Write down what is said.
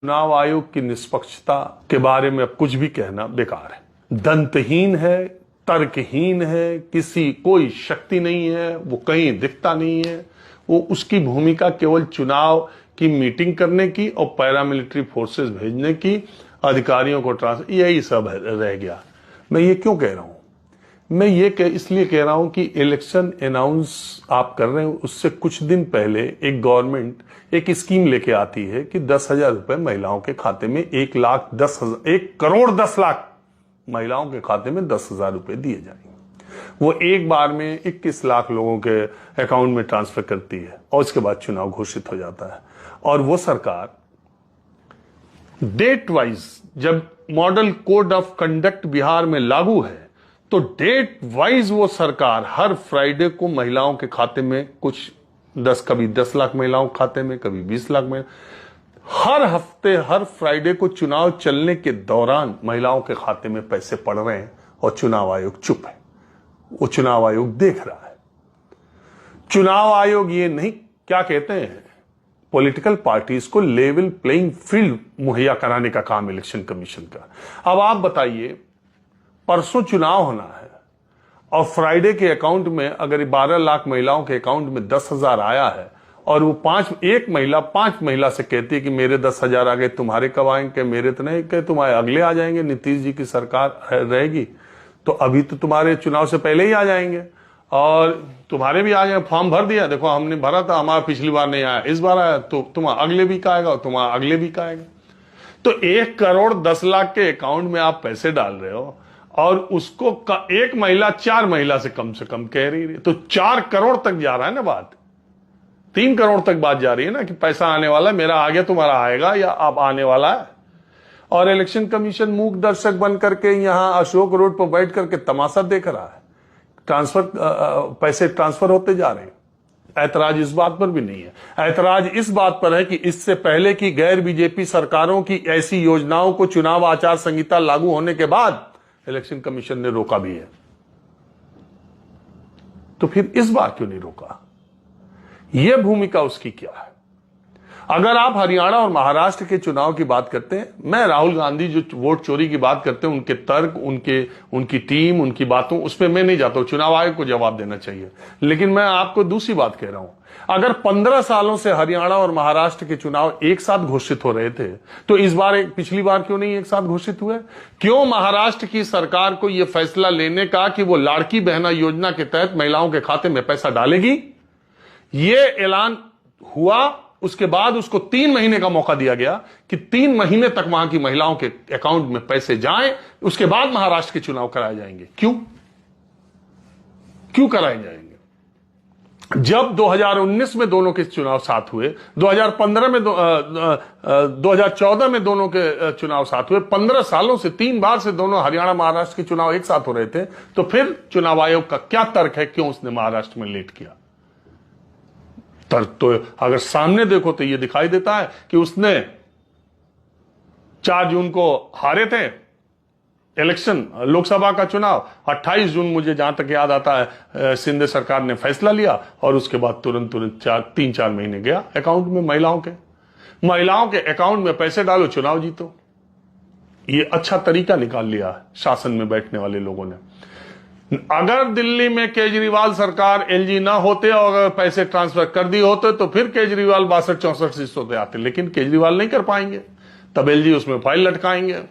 चुनाव आयोग की निष्पक्षता के बारे में अब कुछ भी कहना बेकार है। दंतहीन है, तर्कहीन है, कोई शक्ति नहीं है, वो कहीं दिखता नहीं है। वो उसकी भूमिका केवल चुनाव की मीटिंग करने की और पैरामिलिट्री फोर्सेस भेजने की, अधिकारियों को ट्रांसफर, यही सब रह गया। मैं ये क्यों कह रहा हूं? मैं ये इसलिए कह रहा हूं कि इलेक्शन अनाउंस आप कर रहे हो, उससे कुछ दिन पहले एक गवर्नमेंट एक स्कीम लेके आती है कि 10,000 रुपए महिलाओं के खाते में 1,10,00,000 महिलाओं के खाते में 10,000 रुपए दिए जाएंगे। वो एक बार में 21 लाख लोगों के अकाउंट में ट्रांसफर करती है और उसके बाद चुनाव घोषित हो जाता है। और वो सरकार डेट वाइज, जब model code of conduct Bihar में लागू है, तो डेट वाइज वो सरकार हर फ्राइडे को महिलाओं के खाते में कभी 10 लाख महिलाओं के खाते में, कभी 20 लाख महिला, हर हफ्ते हर फ्राइडे को चुनाव चलने के दौरान महिलाओं के खाते में पैसे पड़ रहे हैं और चुनाव आयोग चुप है। वो चुनाव आयोग देख रहा है। चुनाव आयोग ये नहीं, क्या कहते हैं, पॉलिटिकल पार्टीज को लेवल प्लेइंग फील्ड मुहैया कराने का काम इलेक्शन कमीशन का। अब आप बताइए, परसों चुनाव होना है और फ्राइडे के अकाउंट में अगर 12 लाख महिलाओं के अकाउंट में 10,000 आया है और वो एक महिला 5 महिला से कहती है कि मेरे 10,000 आ गए, तुम्हारे कब आएंगे? मेरे तो नहीं, कि तुम्हारे अगले आ जाएंगे, नीतीश जी की सरकार रहेगी तो अभी तो तुम्हारे चुनाव से पहले ही आ जाएंगे और तुम्हारे भी आ जाएंगे। फॉर्म भर दिया, देखो हमने भरा था, हमारा पिछली बार नहीं आया, इस बार आया, तो तुम्हारा अगले वीक आएगा और तुम्हारा अगले वीक आएगा। तो 1,10,00,000 के अकाउंट में आप पैसे डाल रहे हो और उसको एक महिला 4 महिला से कम कह रही है, तो 4 करोड़ तक जा रहा है ना बात। 3 करोड़ तक बात जा रही है ना कि पैसा आने वाला है, मेरा आ गया, तुम्हारा आएगा या अब आने वाला है। और इलेक्शन कमीशन मूक दर्शक बन करके यहां अशोक रोड पर बैठ करके तमाशा देख रहा है। पैसे ट्रांसफर होते जा रहे हैं। ऐतराज इस बात पर भी नहीं है। ऐतराज इस बात पर है कि इससे पहले की गैर बीजेपी सरकारों की ऐसी योजनाओं को चुनाव आचार संहिता लागू होने के बाद इलेक्शन कमीशन ने रोका भी है, तो फिर इस बार क्यों नहीं रोका? यह भूमिका उसकी क्या है? अगर आप हरियाणा और महाराष्ट्र के चुनाव की बात करते हैं, मैं राहुल गांधी जो वोट चोरी की बात करते हैं, उनके तर्क, उनकी टीम, उनकी बातों, उस पर मैं नहीं जाता हूं, चुनाव आयोग को जवाब देना चाहिए। लेकिन मैं आपको दूसरी बात कह रहा हूं, अगर 15 सालों से हरियाणा और महाराष्ट्र के चुनाव एक साथ घोषित हो रहे थे, तो इस बार पिछली बार क्यों नहीं एक साथ घोषित हुए? क्यों महाराष्ट्र की सरकार को यह फैसला लेने का कि वो लाड़की बहना योजना के तहत महिलाओं के खाते में पैसा डालेगी? यह ऐलान हुआ, उसके बाद उसको 3 महीने का मौका दिया गया कि 3 महीने तक वहां की महिलाओं के अकाउंट में पैसे जाएं, उसके बाद महाराष्ट्र के चुनाव कराए जाएंगे। क्यों कराए जाएंगे? जब 2019 में दोनों के चुनाव साथ हुए, 2014 में दोनों के चुनाव साथ हुए, 15 सालों से 3 बार से दोनों हरियाणा महाराष्ट्र के चुनाव एक साथ हो रहे थे, तो फिर चुनाव आयोग का क्या तर्क है, क्यों उसने महाराष्ट्र में लेट किया? तर्क तो अगर सामने देखो तो यह दिखाई देता है कि उसने 4 जून को हारे थे इलेक्शन, लोकसभा का चुनाव। 28 जून मुझे जहां तक याद आता है शिंदे सरकार ने फैसला लिया और उसके बाद तुरंत 3-4 महीने गया अकाउंट में महिलाओं के अकाउंट में पैसे डालो, चुनाव जीतो। ये अच्छा तरीका निकाल लिया शासन में बैठने वाले लोगों ने। अगर दिल्ली में केजरीवाल सरकार एलजी ना होते और अगर पैसे ट्रांसफर कर दिए होते तो फिर केजरीवाल 62-64 सीटों पे आते, लेकिन केजरीवाल नहीं कर पाएंगे, तब एलजी उसमें फाइल लटकाएंगे।